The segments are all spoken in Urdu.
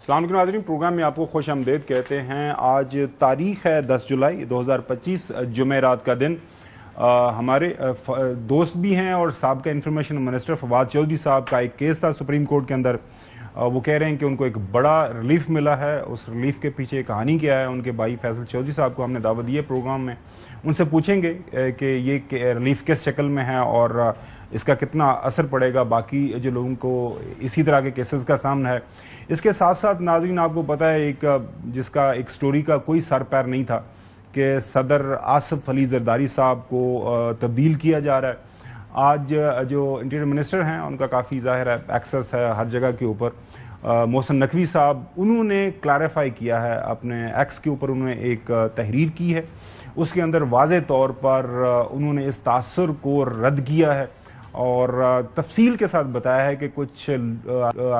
السلام علیکم ناظرین، پروگرام میں آپ کو خوش آمدید کہتے ہیں۔ آج تاریخ ہے 10 جولائی 2025، جمعرات کا دن۔ ہمارے دوست بھی ہیں اور سابقہ انفارمیشن منسٹر فواد چودھری صاحب کا ایک کیس تھا سپریم کورٹ کے اندر۔ وہ کہہ رہے ہیں کہ ان کو ایک بڑا ریلیف ملا ہے۔ اس ریلیف کے پیچھے کہانی کیا ہے؟ ان کے بھائی فیصل چودھری صاحب کو ہم نے دعوت دی ہے پروگرام میں، ان سے پوچھیں گے کہ یہ ریلیف کس شکل میں ہے اور اس کا کتنا اثر پڑے گا باقی جو لوگوں کو اسی طرح کے کیسز کا سامنا ہے۔ اس کے ساتھ ساتھ ناظرین، آپ کو پتہ ہے ایک جس کا ایک سٹوری کا کوئی سر پیر نہیں تھا کہ صدر آصف علی زرداری صاحب کو تبدیل کیا جا رہا ہے۔ آج جو انٹیریئر منسٹر ہیں ان کا کافی ظاہر ہے ایکسس ہے ہر جگہ کے اوپر، محسن نقوی صاحب، انہوں نے کلیریفائی کیا ہے اپنے ایکس کے اوپر، انہوں نے ایک تحریر کی ہے، اس کے اندر واضح طور پر انہوں نے اس تاثر کو رد کیا ہے اور تفصیل کے ساتھ بتایا ہے کہ کچھ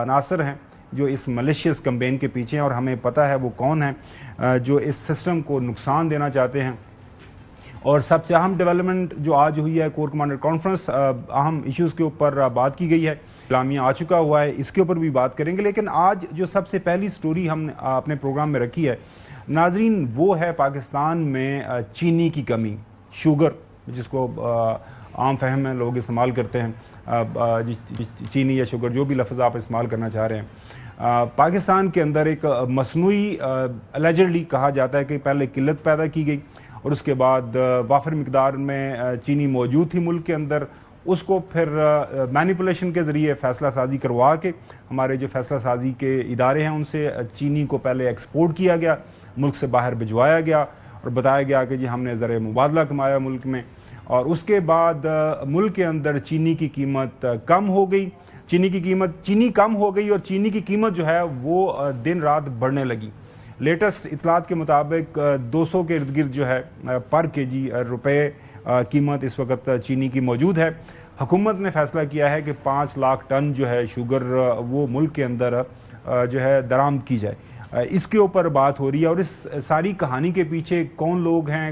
عناصر ہیں جو اس ملیشیس کمپین کے پیچھے ہیں اور ہمیں پتہ ہے وہ کون ہیں جو اس سسٹم کو نقصان دینا چاہتے ہیں۔ اور سب سے اہم ڈیولپمنٹ جو آج ہوئی ہے، کور کمانڈر کانفرنس، اہم ایشوز کے اوپر بات کی گئی ہے، اعلامیہ آ چکا ہوا ہے، اس کے اوپر بھی بات کریں گے۔ لیکن آج جو سب سے پہلی سٹوری ہم نے اپنے پروگرام میں رکھی ہے ناظرین، وہ ہے پاکستان میں چینی کی کمی، شوگر، جس کو عام فہم میں لوگ استعمال کرتے ہیں، چینی یا شوگر جو بھی لفظ آپ استعمال کرنا چاہ رہے ہیں۔ پاکستان کے اندر ایک مصنوعی الیجڈلی کہا جاتا ہے کہ پہلے قلت پیدا کی گئی اور اس کے بعد وافر مقدار میں چینی موجود تھی ملک کے اندر، اس کو پھر مینیپولیشن کے ذریعے فیصلہ سازی کروا کے ہمارے جو فیصلہ سازی کے ادارے ہیں ان سے چینی کو پہلے ایکسپورٹ کیا گیا، ملک سے باہر بھجوایا گیا اور بتایا گیا کہ جی ہم نے زر مبادلہ کمایا ملک میں، اور اس کے بعد ملک کے اندر چینی کی قیمت کم ہو گئی، چینی کم ہو گئی اور چینی کی قیمت جو ہے وہ دن رات بڑھنے لگی۔ لیٹسٹ اطلاعات کے مطابق 200 کے ارد گرد جو ہے پر کے جی روپے قیمت اس وقت چینی کی موجود ہے۔ حکومت نے فیصلہ کیا ہے کہ 5 لاکھ ٹن جو ہے شوگر وہ ملک کے اندر جو ہے درآمد کی جائے۔ اس کے اوپر بات ہو رہی ہے اور اس ساری کہانی کے پیچھے کون لوگ ہیں،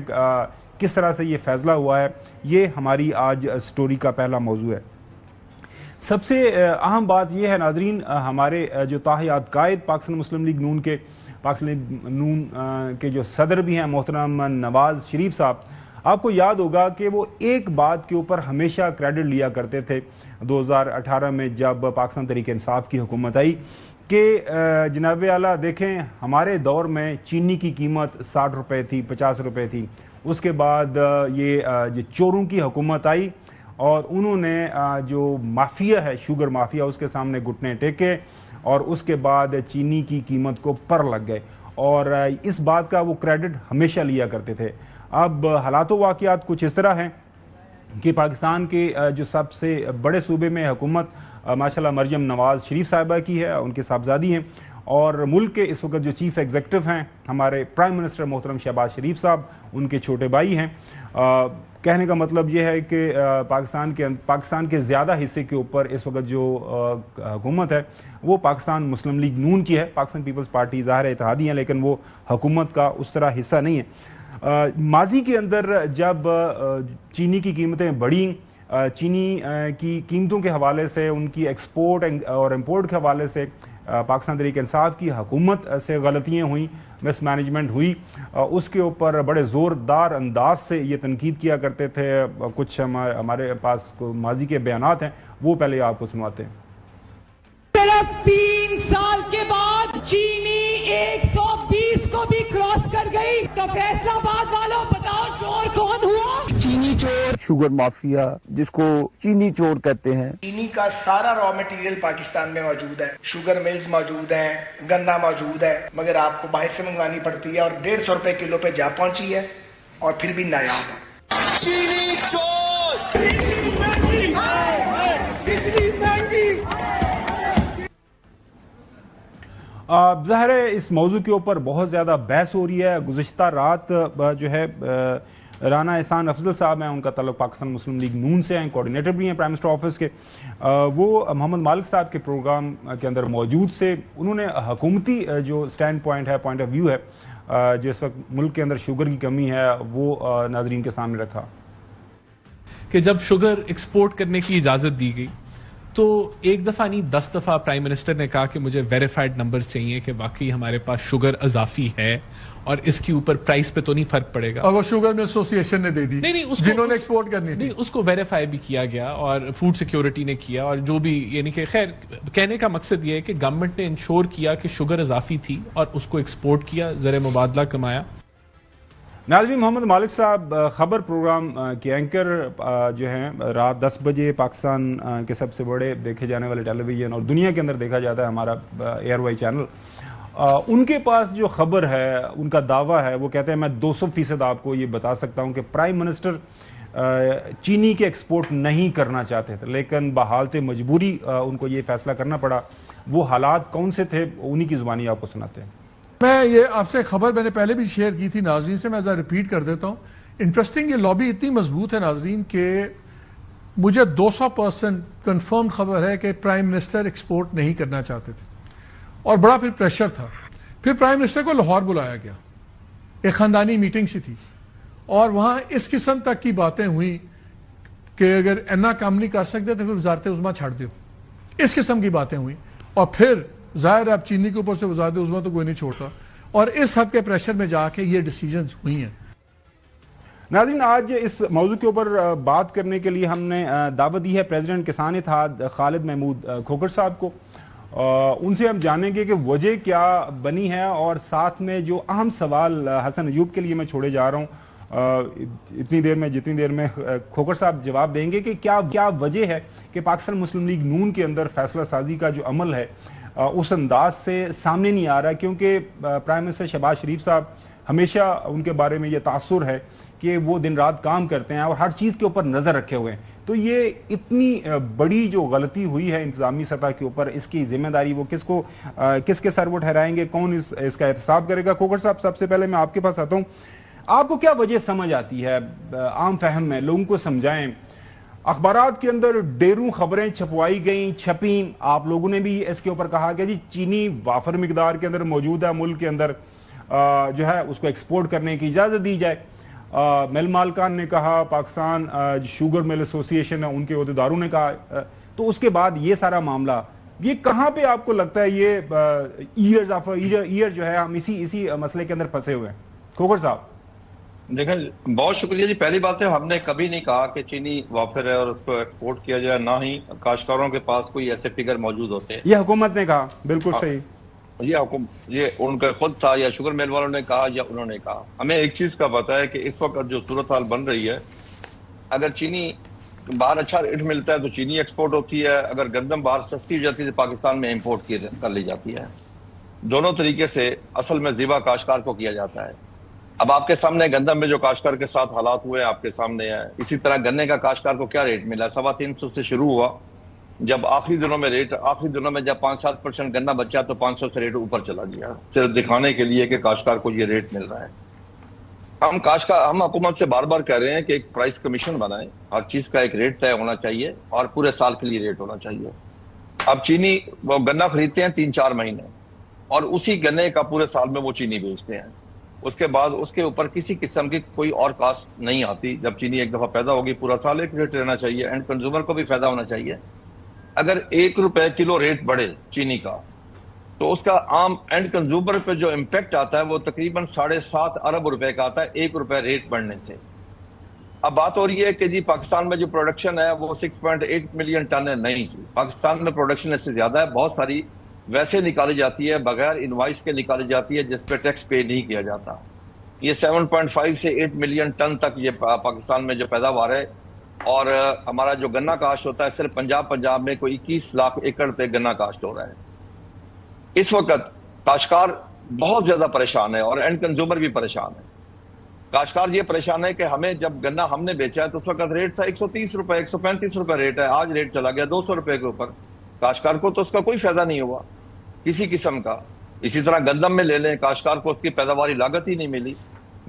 کس طرح سے یہ فیصلہ ہوا ہے، یہ ہماری آج سٹوری کا پہلا موضوع ہے۔ سب سے اہم بات یہ ہے ناظرین، ہمارے جو تاحیات قائد پاکستان مسلم لیگ نون کے جو صدر بھی ہیں محترم نواز شریف صاحب، آپ کو یاد ہوگا کہ وہ ایک بات کے اوپر ہمیشہ کریڈٹ لیا کرتے تھے 2018 میں جب پاکستان تحریک انصاف کی حکومت آئی کہ جناب اعلیٰ دیکھیں ہمارے دور میں چینی کی قیمت 60 روپے تھی، 50 روپے تھی، اس کے بعد یہ چوروں کی حکومت آئی اور انہوں نے جو مافیا ہے شوگر مافیا اس کے سامنے گھٹنے ٹیکے اور اس کے بعد چینی کی قیمت کو پر لگ گئے اور اس بات کا وہ کریڈٹ ہمیشہ لیا کرتے تھے۔ اب حالات و واقعات کچھ اس طرح ہیں کہ پاکستان کے جو سب سے بڑے صوبے میں حکومت ماشاءاللہ مریم نواز شریف صاحبہ کی ہے، ان کے صاحبزادی ہیں، اور ملک کے اس وقت جو چیف ایگزیکٹو ہیں ہمارے پرائم منسٹر محترم شہباز شریف صاحب، ان کے چھوٹے بھائی ہیں۔ کہنے کا مطلب یہ ہے کہ پاکستان کے زیادہ حصے کے اوپر اس وقت جو حکومت ہے وہ پاکستان مسلم لیگ نون کی ہے۔ پاکستان پیپلز پارٹی ظاہر اتحادی ہیں لیکن وہ حکومت کا اس طرح حصہ نہیں ہے۔ ماضی کے اندر جب چینی کی قیمتیں بڑھیں، چینی کی قیمتوں کے حوالے سے، ان کی ایکسپورٹ اور امپورٹ کے حوالے سے پاکستان تحریک انصاف کی حکومت سے غلطیاں ہوئیں، مس مینجمنٹ ہوئی، اس کے اوپر بڑے زوردار انداز سے یہ تنقید کیا کرتے تھے۔ کچھ ہمارے پاس ماضی کے بیانات ہیں، وہ پہلے آپ کو سنواتے ہیں۔ صرف 3 سال کے بعد چینی 120 کو بھی کراس کر گئی تو فیصلہ آباد والوں بتاؤ چور کون ہوا؟ چینی چور، شوگر مافیا جس کو چینی چور کہتے ہیں۔ چینی کا سارا را مٹیریل پاکستان میں موجود ہے، شوگر ملز موجود ہیں، گنا موجود ہے، مگر آپ کو باہر سے منگوانی پڑتی ہے اور 150 روپے کلو پہ جا پہنچی ہے اور پھر بھی نایاب ہے۔ چینی چور، ظاہر ہے اس موضوع کے اوپر بہت زیادہ بحث ہو رہی ہے۔ گزشتہ رات جو ہے رانا احسان افضل صاحب ہیں، ان کا تعلق پاکستان مسلم لیگ نون سے ہیں، کوارڈینیٹر بھی ہیں پرائم منسٹر آفس کے، وہ محمد مالک صاحب کے پروگرام کے اندر موجود سے انہوں نے حکومتی جو سٹینڈ پوائنٹ ہے، پوائنٹ آف ویو ہے جو اس وقت ملک کے اندر شوگر کی کمی ہے، وہ ناظرین کے سامنے رکھا کہ جب شوگر ایکسپورٹ کرنے کی اجازت دی گئی تو ایک دفعہ نہیں 10 دفعہ پرائم منسٹر نے کہا کہ مجھے ویریفائڈ نمبرز چاہیے کہ واقعی ہمارے پاس شوگر اضافی ہے اور اس کے اوپر پرائس پہ تو نہیں فرق پڑے گا. اور وہ شوگر مل ایسوسی ایشن نے دے دی نہیں جنہوں نے ایکسپورٹ کرنی تھی, نہیں اس کو ویریفائی بھی کیا گیا اور فوڈ سیکیورٹی نے کیا, اور جو بھی یعنی کہ خیر کہنے کا مقصد یہ ہے کہ گورنمنٹ نے انشور کیا کہ شوگر اضافی تھی اور اس کو ایکسپورٹ کیا, زر مبادلہ کمایا. ناظرین, محمد مالک صاحب خبر پروگرام کے اینکر جو ہیں رات 10 بجے پاکستان کے سب سے بڑے دیکھے جانے والے ٹیلی ویژن اور دنیا کے اندر دیکھا جاتا ہے ہمارا ایئر وائی چینل, ان کے پاس جو خبر ہے ان کا دعویٰ ہے, وہ کہتے ہیں میں 200% آپ کو یہ بتا سکتا ہوں کہ پرائم منسٹر چینی کے ایکسپورٹ نہیں کرنا چاہتے تھے, لیکن بحالت مجبوری ان کو یہ فیصلہ کرنا پڑا. وہ حالات کون سے تھے, انہی کی زبانی آپ کو سناتے ہیں. میں یہ آپ سے خبر میں نے پہلے بھی شیئر کی تھی ناظرین سے, میں ذرا ریپیٹ کر دیتا ہوں. انٹرسٹنگ, یہ لابی اتنی مضبوط ہے ناظرین کہ مجھے 200% کنفرم خبر ہے کہ پرائم منسٹر ایکسپورٹ نہیں کرنا چاہتے تھے اور بڑا پھر پریشر تھا. پھر پرائم منسٹر کو لاہور بلایا گیا, ایک خاندانی میٹنگ سی تھی, اور وہاں اس قسم تک کی باتیں ہوئیں کہ اگر اینا کام نہیں کر سکتے تو پھر وزارت عظمیٰ چھاڑ دیو, اس قسم کی باتیں ہوئیں. اور پھر ظاہر ہے اب چینی کے اوپر سے وزارت عظمیٰ تو کوئی نہیں چھوڑتا, اور اس حد کے پریشر میں جا کے یہ ڈیسیجنز ہوئی ہیں. ناظرین, آج اس موضوع کے اوپر بات کرنے کے لیے ہم نے دعوت دی ہے پریزیڈنٹ کسان اتحاد خالد محمود کھوکھر صاحب کو. ان سے ہم جانیں گے کہ وجہ کیا بنی ہے, اور ساتھ میں جو اہم سوال حسن ایوب کے لیے میں چھوڑے جا رہا ہوں اتنی دیر میں جتنی دیر میں کھوکھر صاحب جواب دیں گے کہ کیا وجہ ہے کہ پاکستان مسلم لیگ نون کے اندر فیصلہ سازی کا جو عمل ہے اس انداز سے سامنے نہیں آ رہا, کیونکہ پرائم منسٹر شہباز شریف صاحب ہمیشہ ان کے بارے میں یہ تاثر ہے کہ وہ دن رات کام کرتے ہیں اور ہر چیز کے اوپر نظر رکھے ہوئے ہیں. تو یہ اتنی بڑی جو غلطی ہوئی ہے انتظامی سطح کے اوپر, اس کی ذمہ داری وہ کس کے سر وہ ٹھہرائیں گے, کون اس کا احتساب کرے گا؟ کھوکھر صاحب, سب سے پہلے میں آپ کے پاس آتا ہوں. آپ کو کیا وجہ سمجھ آتی ہے عام فہم میں, لوگوں کو سمجھائیں. اخبارات کے اندر ڈیروں خبریں چھپوائی گئیں, چھپیں, آپ لوگوں نے بھی اس کے اوپر کہا کہ جی چینی وافر مقدار کے اندر موجود ہے, ملک کے اندر جو ہے اس کو ایکسپورٹ کرنے کی اجازت دی جائے. مل مالکان نے کہا, پاکستان شوگر مل ایسوسی ایشن ہے ان کے عہدیداروں نے کہا. تو اس کے بعد یہ سارا معاملہ, یہ کہاں پہ آپ کو لگتا ہے یہ ایئر جو ہے ہم اسی مسئلے کے اندر پھنسے ہوئے ہیں؟ کھوکھر صاحب. دیکھیں, بہت شکریہ جی. پہلی بات ہے ہم نے کبھی نہیں کہا کہ چینی وافر ہے اور اس کو ایکسپورٹ کیا جائے, نہ ہی کاشتکاروں کے پاس کوئی ایسے فگر موجود ہوتے ہیں. یہ حکومت نے کہا, بالکل صحیح. یہ ان کا خود تھا یا شوگر مل والوں نے کہا یا انہوں نے کہا. ہمیں ایک چیز کا پتا ہے کہ اس وقت جو صورتحال بن رہی ہے, اگر چینی باہر اچھا ریٹ ملتا ہے تو چینی ایکسپورٹ ہوتی ہے, اگر گندم باہر سستی ہو جاتی ہے تو پاکستان میں امپورٹ کر لی جاتی ہے. دونوں طریقے سے اصل میں ذبح کاشتکار کو کیا جاتا ہے. اب آپ کے سامنے گندم میں جو کاشتکار کے ساتھ حالات ہوئے آپ کے سامنے ہے. اسی طرح گنے کا کاشتکار کو کیا ریٹ ملا, 350 سے شروع ہوا, جب آخری دنوں میں جب 5-7% گنا بچا تو 500 سے ریٹ اوپر چلا گیا, صرف دکھانے کے لیے کہ کاشتکار کو یہ ریٹ مل رہا ہے. ہم حکومت سے بار بار کہہ رہے ہیں کہ ایک پرائس کمیشن بنائیں, ہر چیز کا ایک ریٹ طے ہونا چاہیے اور پورے سال کے لیے ریٹ ہونا چاہیے. اب چینی وہ گنا خریدتے ہیں 3-4 مہینے, اور اسی گنے کا پورے سال میں وہ چینی بیچتے ہیں. اس کے بعد اس کے اوپر کسی قسم کی کوئی اور کاسٹ نہیں آتی. جب چینی ایک دفعہ پیدا ہوگی پورا سال ایک ریٹ رہنا چاہیے, اینڈ کنزیومر کو بھی فائدہ ہونا چاہیے. اگر 1 روپے کلو ریٹ بڑھے چینی کا تو اس کا عام اینڈ کنزیومر پہ جو امپیکٹ آتا ہے وہ تقریباً 7.5 ارب روپے کا آتا ہے 1 روپے ریٹ بڑھنے سے. اب بات ہو رہی ہے کہ جی پاکستان میں جو پروڈکشن ہے وہ 6.8 ملین ٹن ہے. نہیں جی, پاکستان میں پروڈکشن اس سے زیادہ ہے. بہت ساری ویسے نکالی جاتی ہے, بغیر انوائس کے نکالی جاتی ہے, جس پہ ٹیکس پے نہیں کیا جاتا. یہ 7.5 سے 8 ملین ٹن تک یہ پاکستان میں جو پیداوار ہے. اور ہمارا جو گنا کاشت ہوتا ہے صرف پنجاب میں کوئی 21 لاکھ ایکڑ پہ گنا کاشت ہو رہا ہے. اس وقت کاشتکار بہت زیادہ پریشان ہے اور اینڈ کنزیومر بھی پریشان ہے. کاشتکار یہ پریشان ہے کہ ہمیں جب گنا ہم نے بیچا ہے تو اس وقت ریٹ تھا 130 روپے, 135 روپے ریٹ ہے. آج ریٹ چلا گیا 200 روپے کے اوپر. کاشتکار کو تو اس کا کوئی فائدہ نہیں ہوا کسی قسم کا. اسی طرح گندم میں لے لیں, کاشتکار کو اس کی پیداواری لاگت ہی نہیں ملی.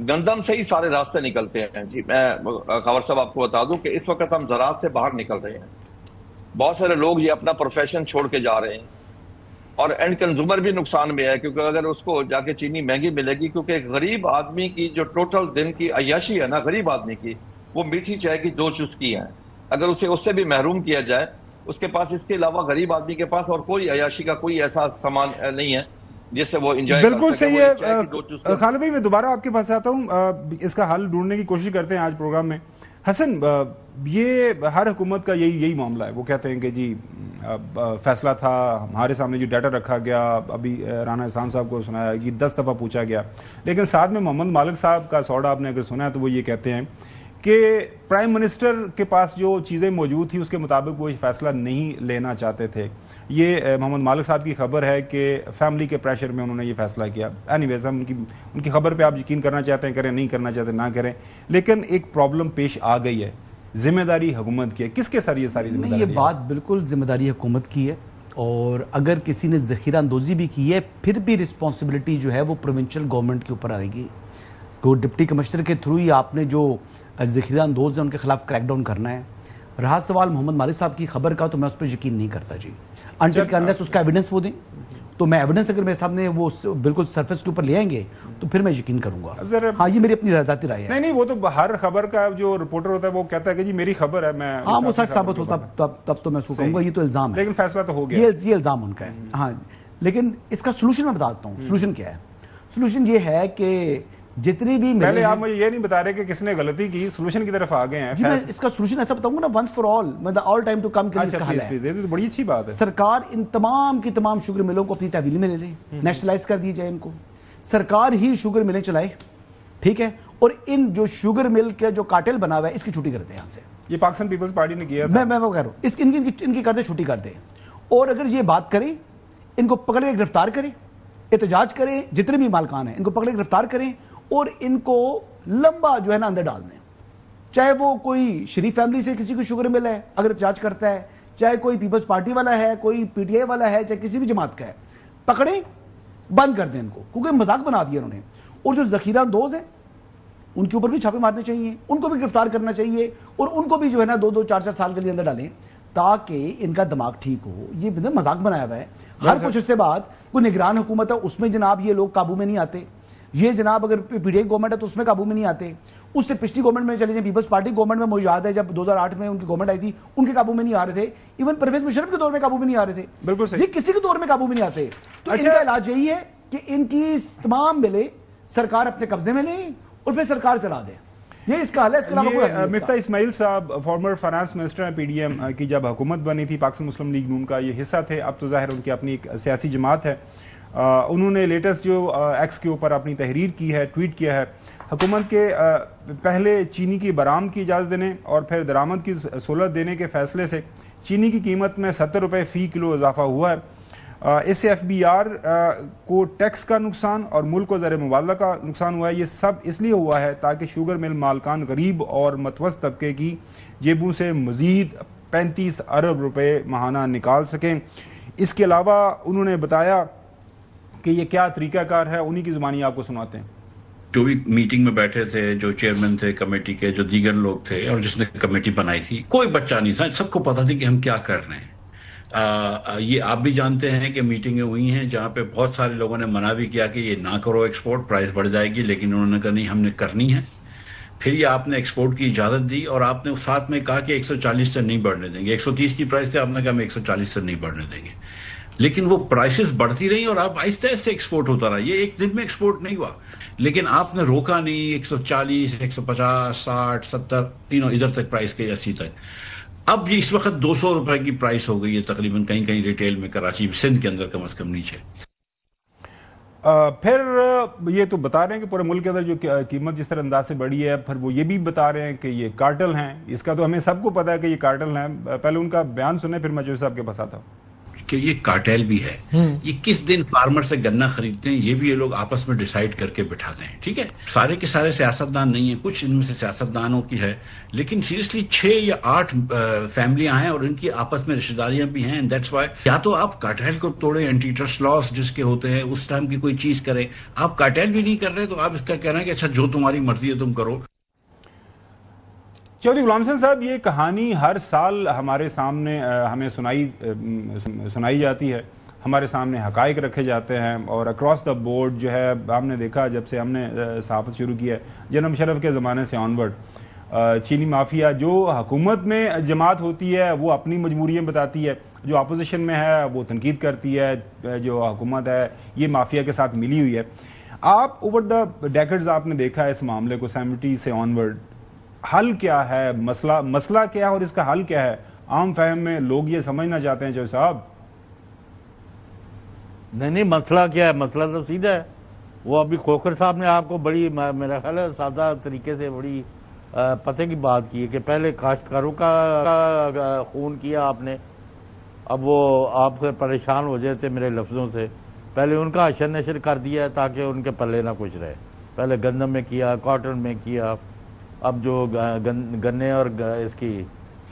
گندم سے ہی سارے راستے نکلتے ہیں. جی میں خبر صاحب آپ کو بتا دوں کہ اس وقت ہم زراعت سے باہر نکل رہے ہیں. بہت سارے لوگ یہ اپنا پروفیشن چھوڑ کے جا رہے ہیں, اور اینڈ کنزیومر بھی نقصان میں ہے, کیونکہ اگر اس کو جا کے چینی مہنگی ملے گی, کیونکہ ایک غریب آدمی کی جو ٹوٹل دن کی عیاشی ہے نا غریب آدمی کی, وہ میٹھی چائے کی 2 چسکی ہیں. اگر اسے اس سے بھی محروم کیا جائے اس کے پاس اس کے علاوہ غریب آدمی کے پاس اور کوئی عیاشی کا کوئی ایسا سامان نہیں ہے جس سے وہ انجوائے کر سکے. بالکل صحیح ہے. خالد بھائی میں دوبارہ آپ کے پاس آتا ہوں, اس کا حل ڈھونڈنے کی کوشش کرتے ہیں آج پروگرام میں. حسن, یہ ہر حکومت کا یہی معاملہ ہے. وہ کہتے ہیں کہ جی فیصلہ تھا, ہمارے سامنے جو ڈیٹا رکھا گیا, ابھی رانا احسان صاحب کو سنایا کہ 10 دفعہ پوچھا گیا, لیکن ساتھ میں محمد مالک صاحب کا سوڑا آپ نے اگر سنا ہے تو وہ یہ کہتے ہیں کہ پرائم منسٹر کے پاس جو چیزیں موجود تھیں اس کے مطابق وہ فیصلہ نہیں لینا چاہتے تھے. یہ محمد مالک صاحب کی خبر ہے کہ فیملی کے پریشر میں انہوں نے یہ فیصلہ کیا. اینی ویز ہم ان کی خبر پہ آپ یقین کرنا چاہتے ہیں کریں, نہیں کرنا چاہتے نہ کریں, لیکن ایک پرابلم پیش آ گئی ہے. ذمہ داری حکومت کی ہے. کس کے سر یہ ساری ذمہ داری؟ یہ بات بالکل ذمہ داری حکومت کی ہے, اور اگر کسی نے ذخیرہ اندوزی بھی کی ہے پھر بھی رسپانسبلٹی جو ہے وہ پروونشل گورنمنٹ کے اوپر آئے گی. تو ڈپٹی کمشنر کے تھرو ہی آپ نے جو ذخیرہ اندوز ہیں ان کے خلاف کریک ڈاؤن کرنا ہے. رہا سوال محمد مالک صاحب کی خبر کا, تو میں اس پر یقین نہیں کرتا جی, انٹل کہ انلیس اس کا ایویڈنس وہ دیں. تو میں ایویڈنس اگر میرے سامنے وہ بالکل سرفیس کے اوپر لے آئیں گے تو پھر میں یقین کروں گا. ہاں یہ میری اپنی ذاتی رائے ہے. نہیں وہ تو ہر خبر کا جو رپورٹر ہوتا ہے وہ کہتا ہے کہ جی میری خبر ہے, میں ہاں وہ سچ ثابت ہوتا تب تو میں کہوں گا یہ تو الزام ہے, لیکن فیصلہ تو ہو گیا, یہ الزام ان کا ہے. ہاں لیکن اس کا سولوشن میں بتاتا ہوں. سولوشن کیا ہے؟ سولوشن یہ ہے کہ جتنی بھی پہلے آپ مجھے یہ نہیں بتا رہے کہ کس نے غلطی کی, سولوشن کی طرف آ گئے ہیں. میں اس کا سولوشن ایسا بتاؤں گا نا, ونس فار آل, مطلب آل ٹائم ٹو کم کے لیے اس کا حل ہے. یہ تو بڑی اچھی بات ہے. سرکار ان تمام کی تمام شوگر ملوں کو اپنی تحویل میں لے لے, نیشنلائز کر دی جائے ان کو, سرکار ہی شوگر ملیں چلائے, ٹھیک ہے, اور ان جو شوگر مل کے جو کارٹل بنا ہوا ہے اس کی چھٹی کر دیں یہاں سے. یہ پاکستان پیپلز پارٹی نے کیا, میں وہ کہہ رہا ہوں ان کی کر دیں, چھٹی کر دیں. اور اگر یہ بات کریں ان کو پکڑ کے گرفتار کریں, احتجاج کریں, جتنے بھی مالکان ہیں ان کو پکڑ کے گرفتار کریں اور ان کو لمبا جو ہے نا اندر ڈال دیں. چاہے وہ کوئی شریف فیملی سے کسی کو شوگر مل ہے اگر احتجاج کرتا ہے, چاہے کوئی پیپلز پارٹی والا ہے, کوئی پی ٹی آئی والا ہے, چاہے کسی بھی جماعت کا ہے, پکڑیں, بند کر دیں ان کو, کیونکہ مذاق بنا دیا انہوں نے. اور جو ذخیرہ اندوز ہیں ان کے اوپر بھی چھاپے مارنے چاہیے, ان کو بھی گرفتار کرنا چاہیے, اور ان کو بھی جو ہے نا 2-2, 4-4 سال کے لیے اندر ڈالیں تاکہ ان کا دماغ ٹھیک ہو. یہ مذاق بنایا ہوا ہے. ہر کچھ اس سے بعد کوئی نگران حکومت ہے اس میں جناب یہ لوگ قابو میں نہیں آتے. یہ جناب اگر پی ڈی آئی گورنمنٹ ہے تو اس میں قابو میں نہیں آتے. اس سے پچھلی گورنمنٹ میں چلے جائیں, پیپلز پارٹی گورنمنٹ میں مجھے یاد ہے جب 2008 میں ان کی گورنمنٹ آئی تھی ان کے قابو میں نہیں آ رہے تھے. ایون پرویز مشرف کے دور میں قابو میں نہیں آ رہے تھے. بالکل صحیح, یہ کسی کے دور میں قابو میں نہیں آتے. تو ان کا علاج یہی ہے کہ ان کی تمام ملیں سرکار اپنے قبضے میں لیں اور پھر سرکار چلا دے. یہ اس کا حل ہے. اس کے علاوہ کوئی مفتاح اسماعیل صاحب فارمر فائنانس منسٹر ہیں, پی ڈی ایم کی جب حکومت بنی تھی پاکستان مسلم لیگ نون کا یہ حصہ تھے. اب تو ظاہر ان کی اپنی ایک سیاسی جماعت ہے. انہوں نے لیٹسٹ جو ایکس کے اوپر اپنی تحریر کی ہے, ٹویٹ کیا ہے, حکومت کے پہلے چینی کی برآمد کی اجازت دینے اور پھر درآمد کی سہولت دینے کے فیصلے سے چینی کی قیمت میں 70 روپے فی کلو اضافہ ہوا ہے. اس سے ایف بی آر کو ٹیکس کا نقصان اور ملک کو زر مبادلہ کا نقصان ہوا ہے. یہ سب اس لیے ہوا ہے تاکہ شوگر مل مالکان غریب اور متوسط طبقے کی جیبوں سے مزید 35 ارب روپے ماہانہ نکال سکیں. اس کے علاوہ انہوں نے بتایا کہ یہ کیا طریقہ کار ہے, انہی کی زبانی آپ کو سناتے ہیں. جو بھی میٹنگ میں بیٹھے تھے, جو چیئرمین تھے کمیٹی کے, جو دیگر لوگ تھے اور جس نے کمیٹی بنائی تھی, کوئی بچہ نہیں تھا, سب کو پتا تھا کہ ہم کیا کر رہے ہیں. یہ آپ بھی جانتے ہیں کہ میٹنگیں ہوئی ہیں جہاں پہ بہت سارے لوگوں نے منع بھی کیا کہ یہ نہ کرو ایکسپورٹ, پرائز بڑھ جائے گی, لیکن انہوں نے کہا نہیں ہم نے کرنی ہے. پھر یہ آپ نے ایکسپورٹ کی اجازت دی اور آپ نے ساتھ میں کہا کہ 140 سے نہیں بڑھنے دیں گے. 130 کی پرائز تھے, آپ نے کہا ہم 140 سے نہیں بڑھنے دیں گے. لیکن وہ پرائسز بڑھتی رہی اور آپ آہستہ آہستہ ایکسپورٹ ہوتا رہا. یہ ایک دن میں ایکسپورٹ نہیں ہوا, لیکن آپ نے روکا نہیں. 140, 150, 60, 70 تینوں ادھر تک پرائز کے 80 تک. اب یہ اس وقت 200 روپے کی پرائس ہو گئی ہے تقریباً, کہیں کہیں ریٹیل میں کراچی سندھ کے اندر کم از کم نیچے. پھر یہ تو بتا رہے ہیں کہ پورے ملک کے اندر جو قیمت جس طرح انداز سے بڑھی ہے, پھر وہ یہ بھی بتا رہے ہیں کہ یہ کارٹل ہیں. اس کا تو ہمیں سب کو پتا ہے کہ یہ کارٹل ہیں. پہلے ان کا بیان سنیں پھر میں جو صاحب کے پاس آتا ہوں. کہ یہ کارٹیل بھی ہے, یہ کس دن فارمر سے گنا خریدتے ہیں یہ بھی یہ لوگ آپس میں ڈیسائیڈ کر کے بٹھاتے ہیں. ٹھیک ہے, سارے کے سارے سیاستدان نہیں ہیں, کچھ ان میں سے سیاستدانوں کی ہے, لیکن سیریسلی 6 یا 8 فیملیاں ہیں اور ان کی آپس میں رشتہ داریاں بھی ہیں. دیٹس وائی یا تو آپ کارٹیل کو توڑیں, اینٹی ٹرسٹ لاس جس کے ہوتے ہیں اس ٹائم کی کوئی چیز کریں. آپ کارٹیل بھی نہیں کر رہے تو آپ اس کا کہہ رہے ہیں کہ اچھا جو تمہاری مرضی ہے تم کرو. چودھری غلام حسین صاحب, یہ کہانی ہر سال ہمارے سامنے ہمیں سنائی جاتی ہے, ہمارے سامنے حقائق رکھے جاتے ہیں اور اکراس دا بورڈ جو ہے ہم نے دیکھا جب سے ہم نے صحافت شروع کی ہے جناب مشرف کے زمانے سے آنورڈ, چینی مافیا جو حکومت میں جماعت ہوتی ہے وہ اپنی مجبوریاں بتاتی ہے، جو اپوزیشن میں ہے وہ تنقید کرتی ہے، جو حکومت ہے یہ مافیا کے ساتھ ملی ہوئی ہے. آپ اوور دا ڈیکڈز آپ نے دیکھا ہے اس معاملے کو 70 سے آنورڈ، حل کیا ہے؟ مسئلہ کیا ہے اور اس کا حل کیا ہے؟ عام فہم میں لوگ یہ سمجھنا چاہتے ہیں چوہے صاحب. نہیں مسئلہ کیا ہے؟ مسئلہ تو سیدھا ہے. وہ ابھی کھوکھر صاحب نے آپ کو بڑی میرا خیال ہے سادہ طریقے سے بڑی پتہ کی بات کی ہے کہ پہلے کاشتکاروں کا خون کیا آپ نے، اب وہ آپ پریشان ہو جاتے میرے لفظوں سے. پہلے ان کا اشر نشر کر دیا ہے تاکہ ان کے پلے نہ کچھ رہے. پہلے گندم میں کیا، کاٹن میں کیا، اب جو گنے اور اس کی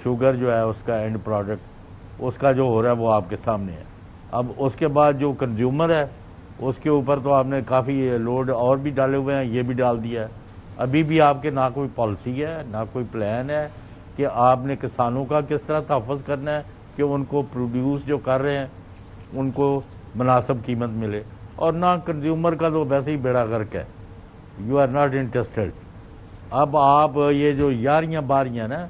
شوگر جو ہے اس کا اینڈ پروڈکٹ اس کا جو ہو رہا ہے وہ آپ کے سامنے ہے. اب اس کے بعد جو کنزیومر ہے اس کے اوپر تو آپ نے کافی لوڈ اور بھی ڈالے ہوئے ہیں، یہ بھی ڈال دیا ہے. ابھی بھی آپ کے نہ کوئی پالیسی ہے نہ کوئی پلان ہے کہ آپ نے کسانوں کا کس طرح تحفظ کرنا ہے کہ ان کو پروڈیوس جو کر رہے ہیں ان کو مناسب قیمت ملے، اور نہ کنزیومر کا تو ویسے ہی بیڑا غرق ہے. You are not interested. اب آپ یہ جو یاریاں باریاں نا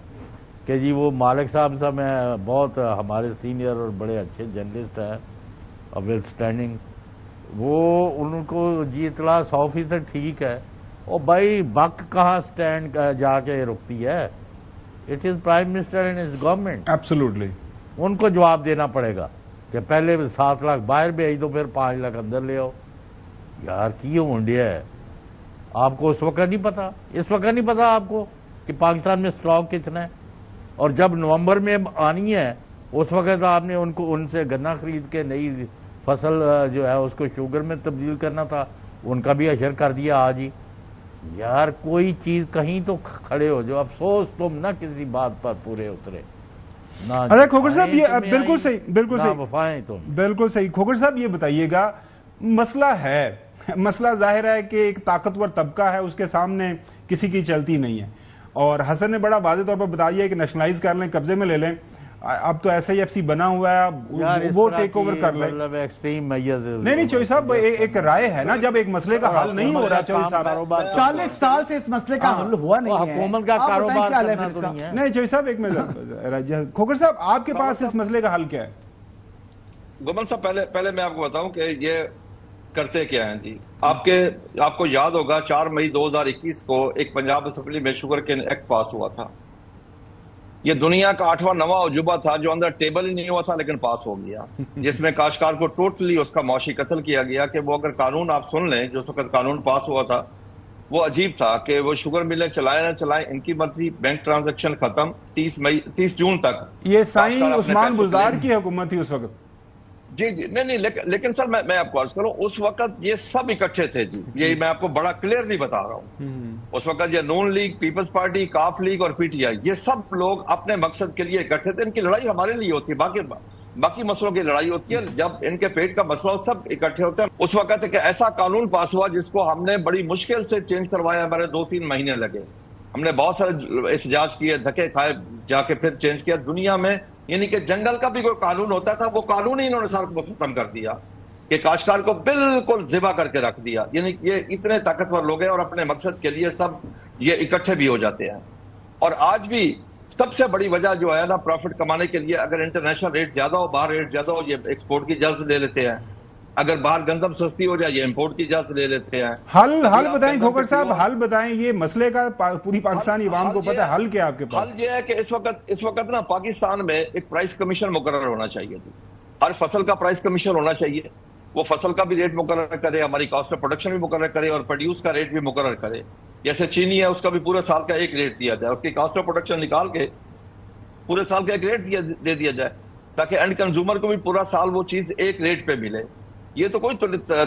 کہ جی وہ مالک صاحب میں بہت ہمارے سینئر اور بڑے اچھے جرنلسٹ ہیں ویل اسٹینڈنگ، وہ ان کو جی اطلاع 100% ٹھیک ہے. اور بھائی بک کہاں سٹینڈ جا کے رکتی ہے؟ It is prime minister and his government. Absolutely ان کو جواب دینا پڑے گا کہ پہلے 7 لاکھ باہر بھیج دو پھر 5 لاکھ اندر لے آؤ. یار کی ہونڈیا ہے. آپ کو اس وقت نہیں پتا آپ کو کہ پاکستان میں سٹاک کتنا ہے، اور جب نومبر میں آنی ہے اس وقت آپ نے ان سے گنا خرید کے نئی فصل جو ہے اس کو شوگر میں تبدیل کرنا تھا، ان کا بھی اشر کر دیا آج ہی. یار کوئی چیز کہیں تو کھڑے ہو جو. افسوس تم نہ کسی بات پر پورے اترے. کھوکھر صاحب یہ بالکل صحیح. کھوکھر صاحب یہ بتائیے گا، مسئلہ ظاہر ہے کہ ایک طاقتور طبقہ ہے، اس کے سامنے کسی کی چلتی نہیں ہے، اور حسن نے بڑا واضح طور پر بتا دیا کہ نیشنلائز کر لیں، قبضے میں لے لیں. اب تو ایسا ہی ایف سی بنا ہوا ہے، وہ ٹیک اوور کر لیں. نہیں چوہی صاحب ایک رائے ہے نا، جب ایک مسئلے کا حل نہیں ہو رہا چوہی صاحب 40 سال سے اس مسئلے کا حل ہوا نہیں ہے، حکومت کا کاروبار کرنا تو نہیں ہے. نہیں چوہی صاحب ایک منٹ. کھوکھر صاحب آپ کے پاس اس مسئلے کا حل کیا ہے؟ گومن صاحب پہلے میں آپ کو بتاؤں کہ یہ کرتے کیا ہیں جی. آپ کو یاد ہوگا 4 مئی 2021 کو ایک پنجاب اسمبلی میں شوگر کین ایکٹ پاس ہوا تھا. یہ دنیا کا 8واں 9واں عجوبہ تھا جو اندر ٹیبل ہی نہیں ہوا تھا لیکن پاس ہو گیا، جس میں کاشتکار کو ٹوٹلی اس کا معاشی قتل کیا گیا. کہ وہ اگر قانون آپ سن لیں جو اس وقت قانون پاس ہوا تھا وہ عجیب تھا کہ وہ شوگر ملیں چلائیں نہ چلائیں ان کی مرضی. بینک ٹرانزیکشن ختم 30 جون تک. یہ سائیں عثمان بزدار کی حکومت تھی اس وقت. جی نہیں لیکن سر میں آپ کو عرض کروں اس وقت یہ سب اکٹھے تھے جی. یہ میں آپ کو بڑا کلیئرلی بتا رہا ہوں. اس وقت یہ نون لیگ، پیپلز پارٹی، کاف لیگ اور پی ٹی آئی یہ سب لوگ اپنے مقصد کے لیے اکٹھے تھے. ان کی لڑائی ہمارے لیے ہوتی ہے، باقی مسئلوں کی لڑائی ہوتی ہے. جب ان کے پیٹ کا مسئلہ ہو سب اکٹھے ہوتے ہیں. اس وقت ایک ایسا قانون پاس ہوا جس کو ہم نے بڑی مشکل سے چینج کروایا. ہمارے 2-3 مہینے لگے. ہم نے بہت سارے احتجاج کیے، دھکے کھائے، جا کے پھر چینج کیا. دنیا میں یعنی کہ جنگل کا بھی کوئی قانون ہوتا تھا وہ قانون ہی انہوں نے سارا ختم کر دیا کہ کاشتکار کو بالکل ذبح کر کے رکھ دیا. یعنی یہ اتنے طاقتور لوگ ہیں اور اپنے مقصد کے لیے سب یہ اکٹھے بھی ہو جاتے ہیں. اور آج بھی سب سے بڑی وجہ جو ہے نا پروفٹ کمانے کے لیے، اگر انٹرنیشنل ریٹ زیادہ ہو، باہر ریٹ زیادہ ہو، یہ ایکسپورٹ کی اجازت لے لیتے ہیں. اگر باہر گندم سستی ہو جائے یہ امپورٹ کی اجازت لے لیتے ہیں. حل بتائیں کھوکھر صاحب، حل بتائیں. یہ مسئلے کا پوری پاکستانی عوام کو پتہ ہے، حل کیا آپ کے پاس؟ حل یہ ہے کہ اس وقت نا پاکستان میں ایک پرائس کمیشن مقرر ہونا چاہیے تھی. ہر فصل کا پرائس کمیشن ہونا چاہیے. وہ فصل کا بھی ریٹ مقرر کرے، ہماری کاسٹ آف پروڈکشن بھی مقرر کرے اور پروڈیوس کا ریٹ بھی مقرر کرے. جیسے چینی ہے اس کا بھی پورے سال کا ایک ریٹ دیا جائے، اس کی کاسٹ آف پروڈکشن نکال کے پورے سال کا ایک ریٹ دے دیا جائے تاکہ اینڈ کنزیومر کو بھی پورا سال وہ چیز ایک ریٹ پہ ملے. یہ تو کوئی